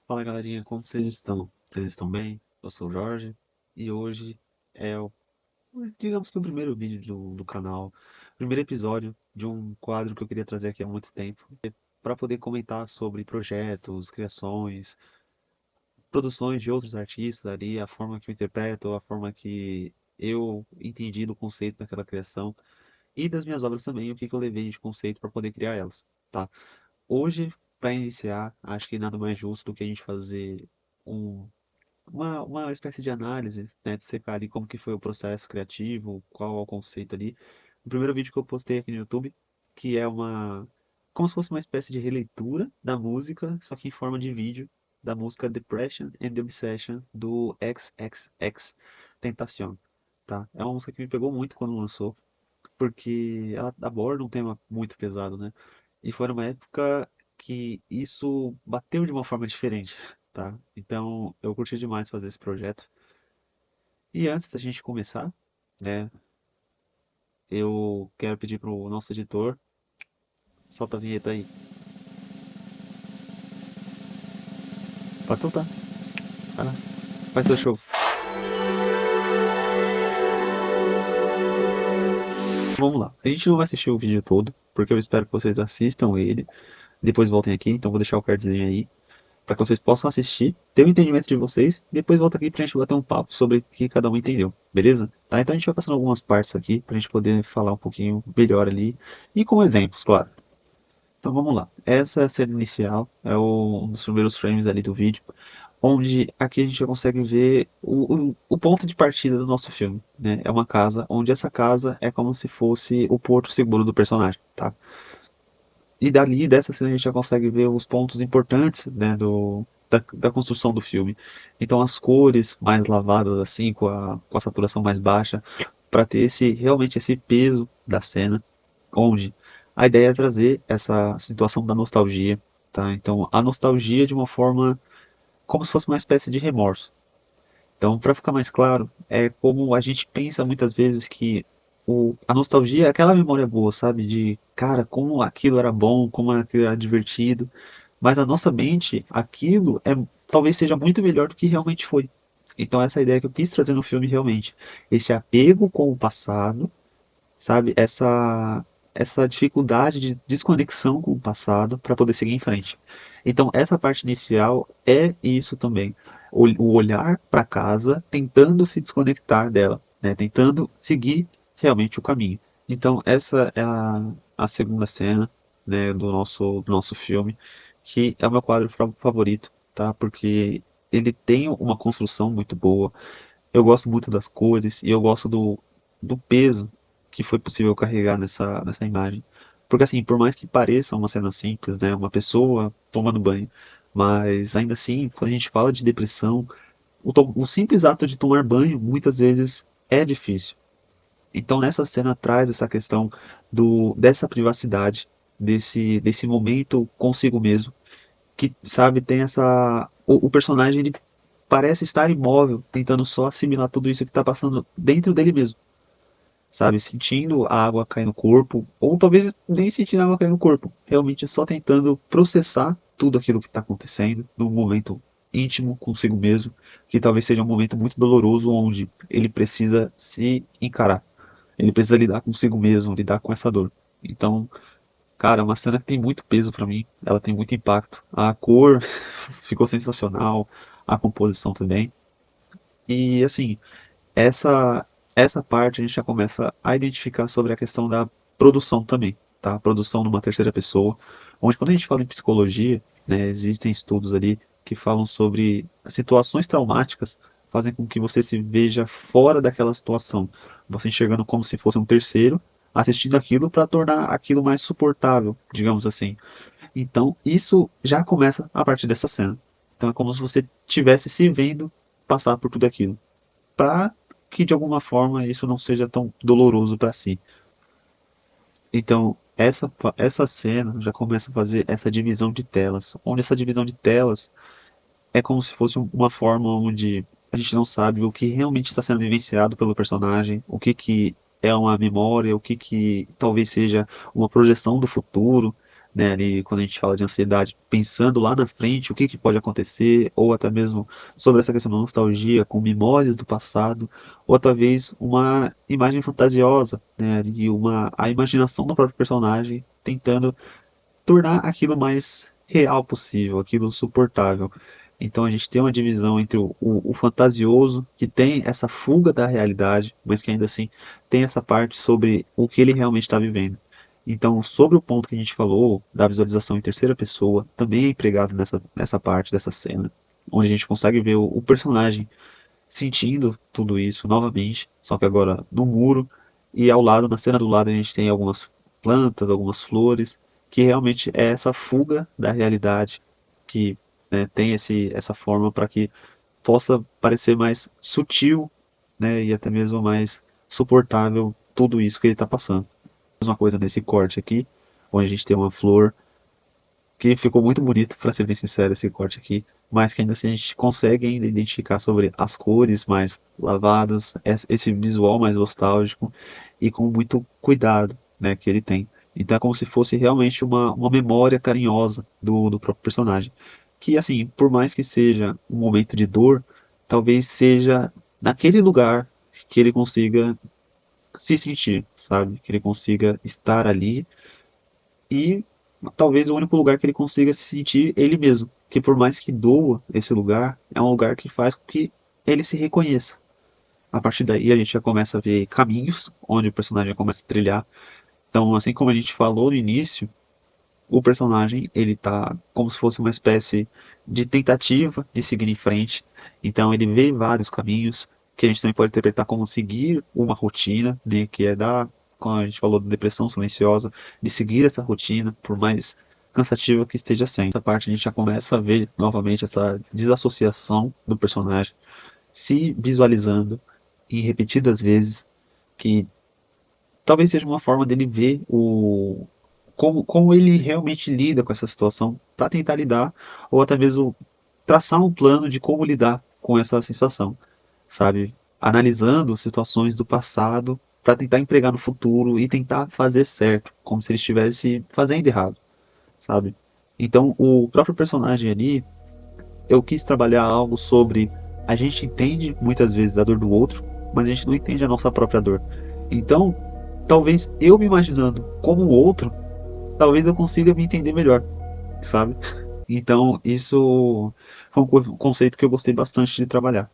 Fala galerinha, como vocês estão? Vocês estão bem? Eu sou o Jorge e hoje é digamos que o primeiro vídeo do canal, primeiro episódio de um quadro que eu queria trazer aqui há muito tempo, para poder comentar sobre projetos, criações, produções de outros artistas ali, a forma que eu interpreto, a forma que eu entendi do conceito daquela criação e das minhas obras também, o que que eu levei de conceito para poder criar elas, tá? Hoje, para iniciar, acho que nada mais justo do que a gente fazer um uma espécie de análise, né, de secar ali como que foi o processo criativo, qual é o conceito ali. O primeiro vídeo que eu postei aqui no YouTube, que é como se fosse uma espécie de releitura da música, só que em forma de vídeo, da música Depression and the Obsession, do XXX Tentacion, tá? É uma música que me pegou muito quando lançou, porque ela aborda um tema muito pesado, né? E foi numa época que isso bateu de uma forma diferente, tá? Então eu curti demais fazer esse projeto. E antes da gente começar, né, eu quero pedir pro nosso editor, solta a vinheta aí. Pode soltar, vai lá, faz seu show. Vamos lá. A gente não vai assistir o vídeo todo, porque eu espero que vocês assistam ele, depois voltem aqui, então vou deixar o cardzinho aí, para que vocês possam assistir, ter o entendimento de vocês, e depois volta aqui pra gente bater um papo sobre o que cada um entendeu, beleza? Tá? Então a gente vai passando algumas partes aqui pra gente poder falar um pouquinho melhor ali, e com exemplos, claro. Então vamos lá. Essa é a cena inicial, um dos primeiros frames ali do vídeo, onde aqui a gente já consegue ver o ponto de partida do nosso filme, né? É uma casa, onde essa casa é como se fosse o porto seguro do personagem, tá? E dali, dessa cena, a gente já consegue ver os pontos importantes, né, da construção do filme. Então, as cores mais lavadas, assim, com a saturação mais baixa, para ter realmente esse peso da cena, onde a ideia é trazer essa situação da nostalgia, tá? Então, a nostalgia de uma forma como se fosse uma espécie de remorso. Então, para ficar mais claro, é como a gente pensa muitas vezes que a nostalgia é aquela memória boa, sabe? De, cara, como aquilo era bom, como aquilo era divertido. Mas na nossa mente, aquilo talvez seja muito melhor do que realmente foi. Então, essa é a ideia que eu quis trazer no filme realmente. Esse apego com o passado, sabe? Essa dificuldade de desconexão com o passado para poder seguir em frente. Então, essa parte inicial é isso também. O olhar para casa, tentando se desconectar dela, né? Tentando seguir realmente o caminho. Então, essa é a segunda cena, né, do nosso filme, que é o meu quadro favorito, tá? Porque ele tem uma construção muito boa. Eu gosto muito das cores e eu gosto do peso que foi possível carregar nessa imagem. Porque assim, por mais que pareça uma cena simples, né, uma pessoa tomando banho, mas ainda assim, quando a gente fala de depressão, o simples ato de tomar banho muitas vezes é difícil. Então nessa cena traz essa questão dessa privacidade, desse momento consigo mesmo, que, sabe, tem o personagem ele parece estar imóvel, tentando só assimilar tudo isso que está passando dentro dele mesmo, sabe? Sentindo a água cair no corpo, ou talvez nem sentindo a água cair no corpo, realmente só tentando processar tudo aquilo que está acontecendo num momento íntimo consigo mesmo, que talvez seja um momento muito doloroso, onde ele precisa se encarar, ele precisa lidar consigo mesmo, lidar com essa dor. Então, cara, é uma cena que tem muito peso pra mim, ela tem muito impacto. A cor ficou sensacional, a composição também. E assim, essa essa parte a gente já começa a identificar sobre a questão da produção também, tá? A produção numa terceira pessoa, onde quando a gente fala em psicologia, né, existem estudos ali que falam sobre situações traumáticas fazem com que você se veja fora daquela situação, você enxergando como se fosse um terceiro, assistindo aquilo para tornar aquilo mais suportável, digamos assim. Então, isso já começa a partir dessa cena. Então, é como se você tivesse se vendo passar por tudo aquilo para que de alguma forma isso não seja tão doloroso para si. Então, essa cena já começa a fazer essa divisão de telas, onde essa divisão de telas é como se fosse uma forma onde a gente não sabe o que realmente está sendo vivenciado pelo personagem, o que que é uma memória, o que que talvez seja uma projeção do futuro, né, ali quando a gente fala de ansiedade, pensando lá na frente o que que pode acontecer, ou até mesmo sobre essa questão da nostalgia, com memórias do passado, ou talvez uma imagem fantasiosa, né, ali a imaginação do próprio personagem tentando tornar aquilo mais real possível, aquilo suportável. Então a gente tem uma divisão entre o fantasioso, que tem essa fuga da realidade, mas que ainda assim tem essa parte sobre o que ele realmente está vivendo. Então, sobre o ponto que a gente falou, da visualização em terceira pessoa, também é empregado nessa parte dessa cena, onde a gente consegue ver o personagem sentindo tudo isso novamente, só que agora no muro, e ao lado, na cena do lado, a gente tem algumas plantas, algumas flores, que realmente é essa fuga da realidade, que né, tem essa forma para que possa parecer mais sutil, né, e até mesmo mais suportável tudo isso que ele está passando. Mesma coisa nesse corte aqui, onde a gente tem uma flor que ficou muito bonito, para ser bem sincero, esse corte aqui, mas que ainda assim a gente consegue ainda identificar sobre as cores mais lavadas, esse visual mais nostálgico e com muito cuidado, né, que ele tem. Então é como se fosse realmente uma memória carinhosa do próprio personagem. Que, assim, por mais que seja um momento de dor, talvez seja naquele lugar que ele consiga se sentir, sabe? Que ele consiga estar ali e talvez o único lugar que ele consiga se sentir ele mesmo. Que por mais que doa esse lugar, é um lugar que faz com que ele se reconheça. A partir daí a gente já começa a ver caminhos onde o personagem começa a trilhar. Então, assim como a gente falou no início, o personagem ele tá como se fosse uma espécie de tentativa de seguir em frente. Então ele vê vários caminhos que a gente também pode interpretar como seguir uma rotina, né, que é como a gente falou, da depressão silenciosa, de seguir essa rotina, por mais cansativa que esteja sendo. Essa parte a gente já começa a ver novamente essa desassociação do personagem se visualizando em repetidas vezes, que talvez seja uma forma dele ver como ele realmente lida com essa situação para tentar lidar, ou até mesmo traçar um plano de como lidar com essa sensação, sabe? Analisando situações do passado para tentar empregar no futuro e tentar fazer certo, como se ele estivesse fazendo errado, sabe? Então, o próprio personagem ali, eu quis trabalhar algo sobre a gente entende muitas vezes a dor do outro, mas a gente não entende a nossa própria dor. Então, talvez eu me imaginando como o outro, talvez eu consiga me entender melhor, sabe? Então, isso foi um conceito que eu gostei bastante de trabalhar.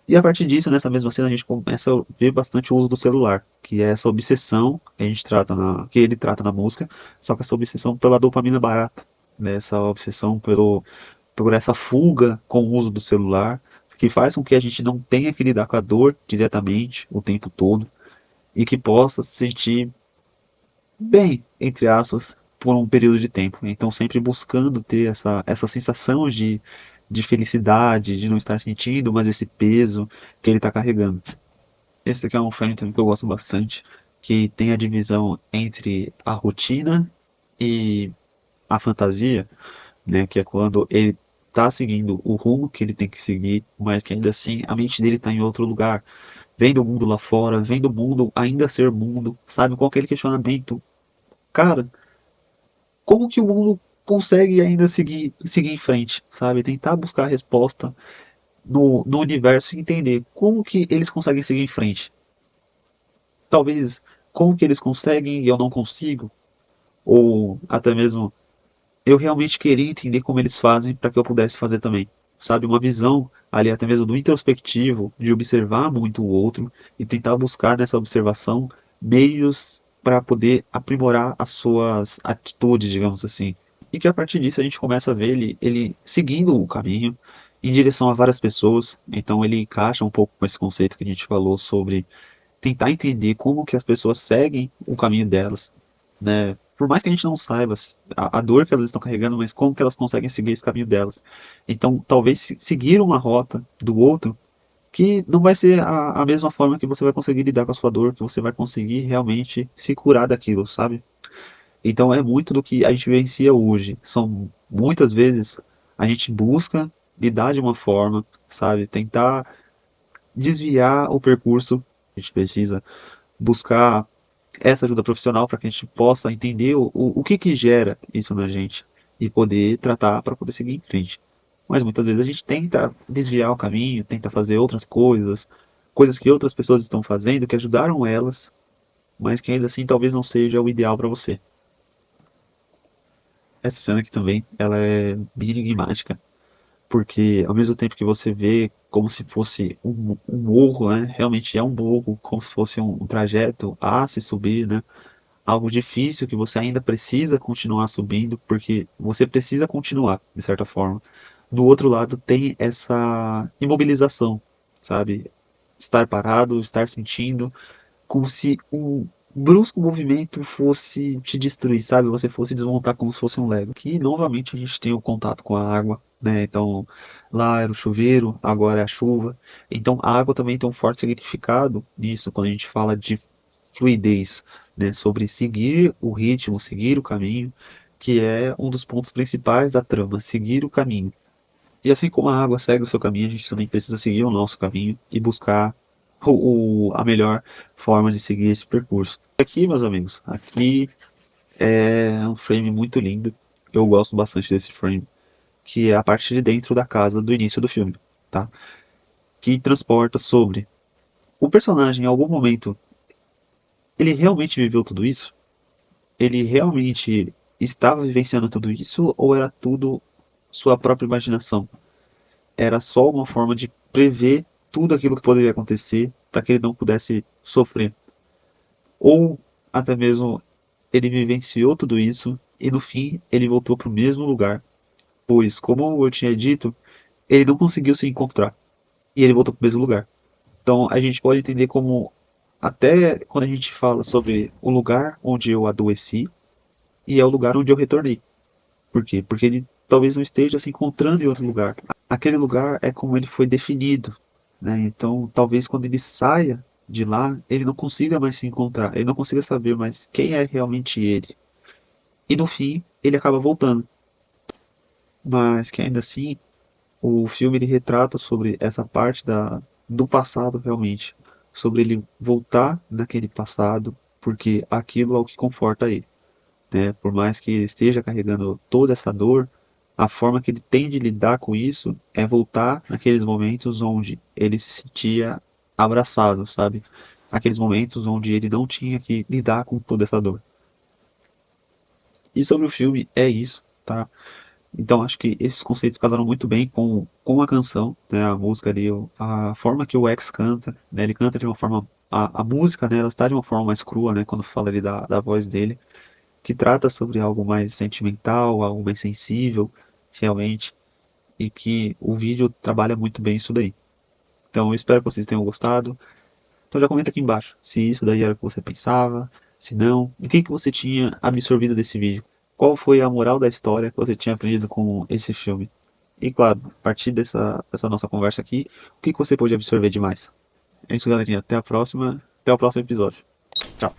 E a partir disso, nessa mesma cena, a gente começa a ver bastante o uso do celular, que é essa obsessão que a gente trata que ele trata na música, só que essa obsessão pela dopamina barata, né? Essa obsessão por essa fuga com o uso do celular, que faz com que a gente não tenha que lidar com a dor diretamente o tempo todo e que possa se sentir bem, entre aspas, por um período de tempo. Então, sempre buscando ter essa sensação de felicidade, de não estar sentindo mais esse peso que ele está carregando. Esse aqui é um frame também que eu gosto bastante, que tem a divisão entre a rotina e a fantasia, né, que é quando ele está seguindo o rumo que ele tem que seguir, mas que ainda assim a mente dele está em outro lugar, vendo o mundo lá fora, vendo o mundo ainda ser mundo, sabe, com aquele questionamento, cara, como que o mundo consegue ainda seguir em frente, sabe? Tentar buscar a resposta no universo e entender como que eles conseguem seguir em frente. Talvez como que eles conseguem e eu não consigo, ou até mesmo eu realmente queria entender como eles fazem para que eu pudesse fazer também. Sabe, uma visão ali até mesmo do introspectivo, de observar muito o outro e tentar buscar nessa observação meios para poder aprimorar as suas atitudes, digamos assim. E que a partir disso a gente começa a ver ele seguindo o caminho em direção a várias pessoas. Então ele encaixa um pouco com esse conceito que a gente falou sobre tentar entender como que as pessoas seguem o caminho delas, né? Por mais que a gente não saiba a dor que elas estão carregando, mas como que elas conseguem seguir esse caminho delas. Então, talvez seguir uma rota do outro que não vai ser a mesma forma que você vai conseguir lidar com a sua dor, que você vai conseguir realmente se curar daquilo, sabe? Então é muito do que a gente vivencia hoje. São muitas vezes a gente busca lidar de uma forma, sabe? Tentar desviar o percurso. A gente precisa buscar essa ajuda profissional para que a gente possa entender o que que gera isso na gente e poder tratar para poder seguir em frente. Mas muitas vezes a gente tenta desviar o caminho, tenta fazer outras coisas, coisas que outras pessoas estão fazendo que ajudaram elas, mas que ainda assim talvez não seja o ideal para você. Essa cena aqui também, ela é bem enigmática, porque ao mesmo tempo que você vê como se fosse um morro, né? Realmente é um morro, como se fosse um trajeto a se subir, né? Algo difícil que você ainda precisa continuar subindo, porque você precisa continuar, de certa forma. Do outro lado tem essa imobilização, sabe? Estar parado, estar sentindo, como se um brusco movimento fosse te destruir, sabe? Você fosse desmontar como se fosse um Lego. Que novamente a gente tem o contato com a água, né? Então lá era o chuveiro, agora é a chuva. Então a água também tem um forte significado nisso, quando a gente fala de fluidez, né? Sobre seguir o ritmo, seguir o caminho, que é um dos pontos principais da trama, seguir o caminho. E assim como a água segue o seu caminho, a gente também precisa seguir o nosso caminho e buscar a melhor forma de seguir esse percurso. Aqui, meus amigos, aqui é um frame muito lindo. Eu gosto bastante desse frame, que é a parte de dentro da casa do início do filme, tá? Que transporta sobre o personagem em algum momento, ele realmente viveu tudo isso? Ele realmente estava vivenciando tudo isso ou era tudo sua própria imaginação? Era só uma forma de prever tudo aquilo que poderia acontecer para que ele não pudesse sofrer. Ou até mesmo ele vivenciou tudo isso e no fim ele voltou para o mesmo lugar, pois, como eu tinha dito, ele não conseguiu se encontrar e ele voltou para o mesmo lugar. Então a gente pode entender como, até quando a gente fala sobre o lugar onde eu adoeci, e é o lugar onde eu retornei. Por quê? Porque ele talvez não esteja se encontrando em outro lugar. Aquele lugar é como ele foi definido, né? Então, talvez quando ele saia de lá, ele não consiga mais se encontrar, ele não consiga saber mais quem é realmente ele. E no fim, ele acaba voltando. Mas que ainda assim, o filme ele retrata sobre essa parte do passado realmente, sobre ele voltar naquele passado, porque aquilo é o que conforta ele, né? Por mais que ele esteja carregando toda essa dor, a forma que ele tem de lidar com isso é voltar naqueles momentos onde ele se sentia abraçado, sabe? Aqueles momentos onde ele não tinha que lidar com toda essa dor. E sobre o filme é isso, tá? Então acho que esses conceitos casaram muito bem com a canção, né? A música ali, a forma que o X canta, né? Ele canta de uma forma, a música, né? Ela está de uma forma mais crua, né? Quando fala ali da voz dele, que trata sobre algo mais sentimental, algo mais sensível, realmente, e que o vídeo trabalha muito bem isso daí. Então eu espero que vocês tenham gostado. Então já comenta aqui embaixo se isso daí era o que você pensava, se não, o que que você tinha absorvido desse vídeo, qual foi a moral da história que você tinha aprendido com esse filme. E claro, a partir dessa nossa conversa aqui, o que que você pôde absorver demais. É isso, galerinha. Até a próxima, até o próximo episódio. Tchau.